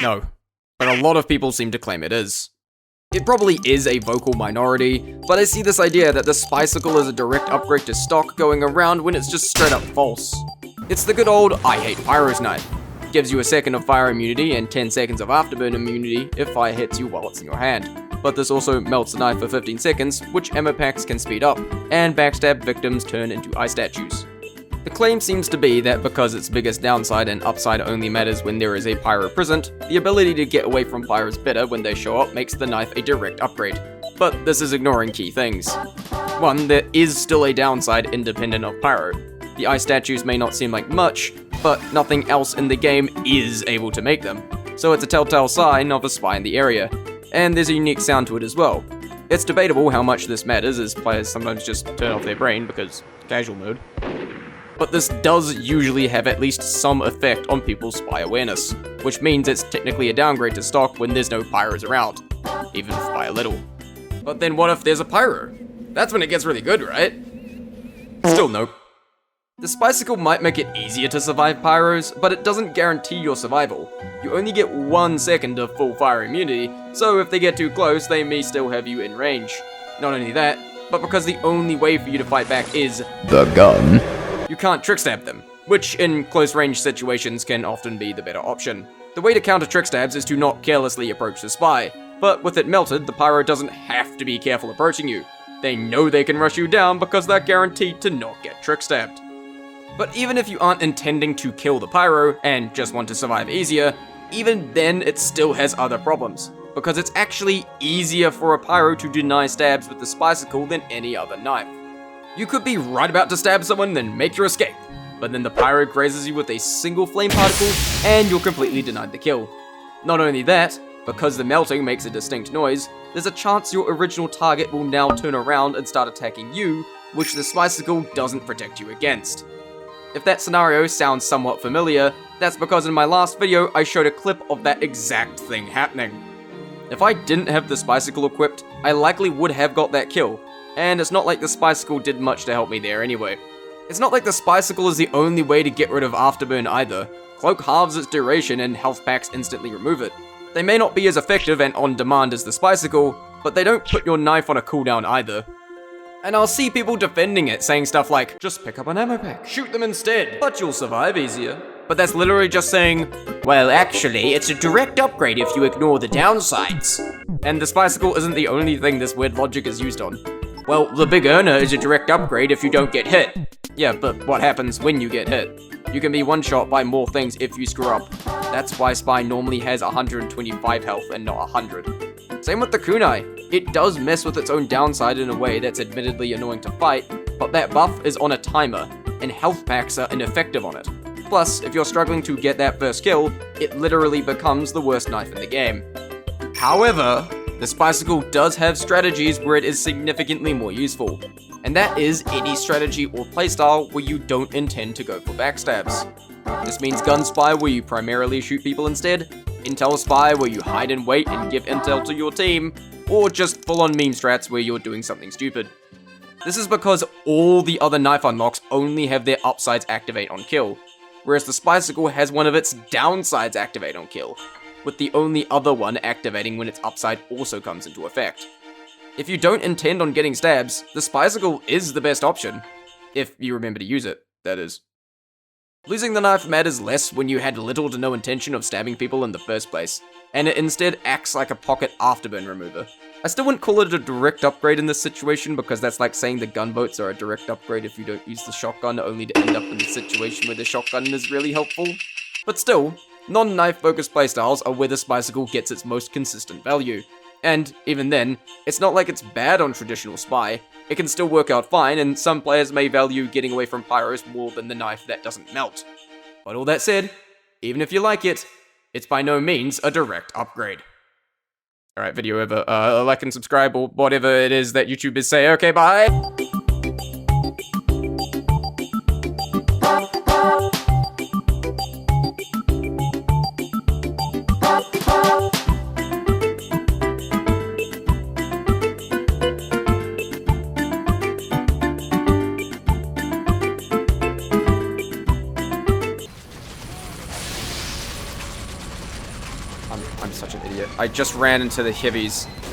No, but a lot of people seem to claim it is. It probably is a vocal minority, but I see this idea that the Spy-Cicle is a direct upgrade to stock going around when it's just straight up false. It's the good old I hate pyros knife. Gives you a second of fire immunity and 10 seconds of afterburn immunity if fire hits you while it's in your hand. But this also melts the knife for 15 seconds, which ammo packs can speed up, and backstab victims turn into ice statues. The claim seems to be that because its biggest downside and upside only matters when there is a pyro present, the ability to get away from pyros better when they show up makes the knife a direct upgrade. But this is ignoring key things. One, there is still a downside independent of pyro. The ice statues may not seem like much, but nothing else in the game is able to make them, so it's a telltale sign of a spy in the area. And there's a unique sound to it as well. It's debatable how much this matters, as players sometimes just turn off their brain because casual mode. But this does usually have at least some effect on people's spy awareness, which means it's technically a downgrade to stock when there's no pyros around, even if by a little. But then what if there's a pyro? That's when it gets really good, right? Still nope. The Spy-Cicle might make it easier to survive pyros, but it doesn't guarantee your survival. You only get 1 second of full fire immunity, so if they get too close, they may still have you in range. Not only that, but because the only way for you to fight back is the gun, you can't trick stab them, which in close range situations can often be the better option. The way to counter trick stabs is to not carelessly approach the spy, but with it melted, the pyro doesn't have to be careful approaching you. They know they can rush you down because they're guaranteed to not get trick stabbed. But even if you aren't intending to kill the pyro, and just want to survive easier, even then it still has other problems, because it's actually easier for a pyro to deny stabs with the Spy-Cicle than any other knife. You could be right about to stab someone, then make your escape, but then the pyro grazes you with a single flame particle, and you're completely denied the kill. Not only that, because the melting makes a distinct noise, there's a chance your original target will now turn around and start attacking you, which the Spy-Cicle doesn't protect you against. If that scenario sounds somewhat familiar, that's because in my last video I showed a clip of that exact thing happening. If I didn't have the Spy-Cicle equipped, I likely would have got that kill, and it's not like the Spy-Cicle did much to help me there anyway. It's not like the Spy-Cicle is the only way to get rid of afterburn either. Cloak halves its duration and health packs instantly remove it. They may not be as effective and on demand as the Spy-Cicle, but they don't put your knife on a cooldown either. And I'll see people defending it, saying stuff like, just pick up an ammo pack, shoot them instead, but you'll survive easier. But that's literally just saying, well actually, it's a direct upgrade if you ignore the downsides. And the Spy-Cicle isn't the only thing this weird logic is used on. Well, the Big Earner is a direct upgrade if you don't get hit. Yeah, but what happens when you get hit? You can be one-shot by more things if you screw up. That's why Spy normally has 125 health and not 100. Same with the kunai. It does mess with its own downside in a way that's admittedly annoying to fight, but that buff is on a timer, and health packs are ineffective on it. Plus, if you're struggling to get that first kill, it literally becomes the worst knife in the game. However, the Spy-Cicle does have strategies where it is significantly more useful, and that is any strategy or playstyle where you don't intend to go for backstabs. This means gun spy where you primarily shoot people instead, intel spy where you hide and wait and give intel to your team, or just full-on meme strats where you're doing something stupid. This is because all the other knife unlocks only have their upsides activate on kill, whereas the Spy-Cicle has one of its downsides activate on kill, with the only other one activating when its upside also comes into effect. If you don't intend on getting stabs, the Spy-Cicle is the best option, if you remember to use it, that is. Losing the knife matters less when you had little to no intention of stabbing people in the first place, and it instead acts like a pocket afterburn remover. I still wouldn't call it a direct upgrade in this situation because that's like saying the gunboats are a direct upgrade if you don't use the shotgun, only to end up in a situation where the shotgun is really helpful. But still, non-knife focused playstyles are where the Spy-Cicle gets its most consistent value. And even then, it's not like it's bad on traditional Spy. It can still work out fine, and some players may value getting away from pyros more than the knife that doesn't melt. But all that said, even if you like it, it's by no means a direct upgrade. Alright, video over. Like and subscribe, or whatever it is that YouTubers say. Okay, bye! I'm such an idiot. I just ran into the heavies.